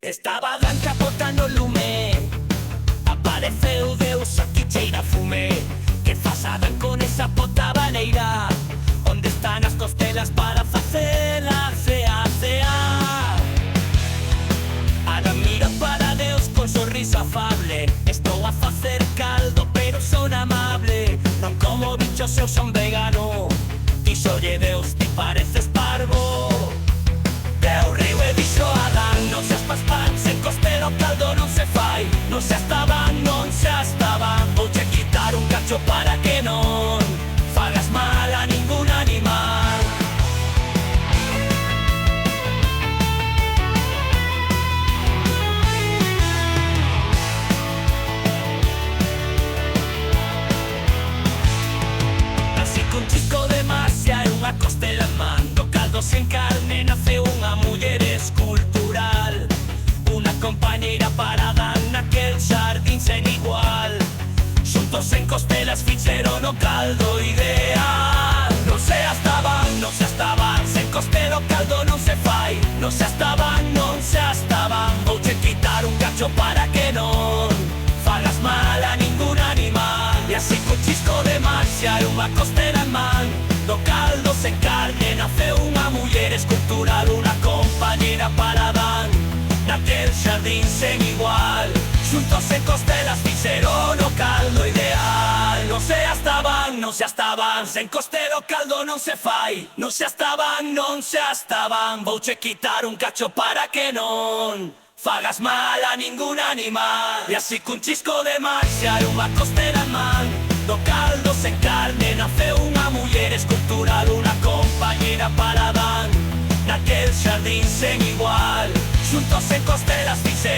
Estaba Danca botando lume, apareceu Deus aquí cheira fume. Que fas Adán con esa pota baneira? Onde están as costelas para facela cea, cea? Adán mira para Deus con sorriso afable. Estou a facer caldo pero son amable. Non como bichos, eu son vegano. Dixolle Deus, ti pareces parvo. Deu río e dixo Adán, non seas paspán, sen costelo caldo non se fai. Non seas tabán, non seas tabán, vouche quitar un cacho para que non fagas mal a ningún animal. Así con chisco de masia e unha costela en man, do caldo sen carne nace unha muller escultural. Unha compañeira para Adán naquel xardín sen igual. Xuntos en costelas fixeron o caldo ideal. Non seas tabán, non seas tabán, sen costelo caldo non se fai. Non seas tabán, non seas tabán, vouche quitar un cacho para que non fagas mal a ningún animal. E así con chisco de masia e unha costela en man, do caldo sen carne nace unha muller escultural. Unha compañeira para Adán naquel xardín sen igual. Xuntos en costelas fixeron o caldo ideal. Non seas tabán, non seas tabán, sen costelo caldo non se fai. Non seas tabán, non seas tabán, vouche quitar un cacho para que non fagas mal a ningún animal. E así cun chisco de masia e unha costela en man, do caldo sen carne nace unha muller escultural. Unha compañeira para Adán naquel xardín sen igual. Xuntos en costelas fixeron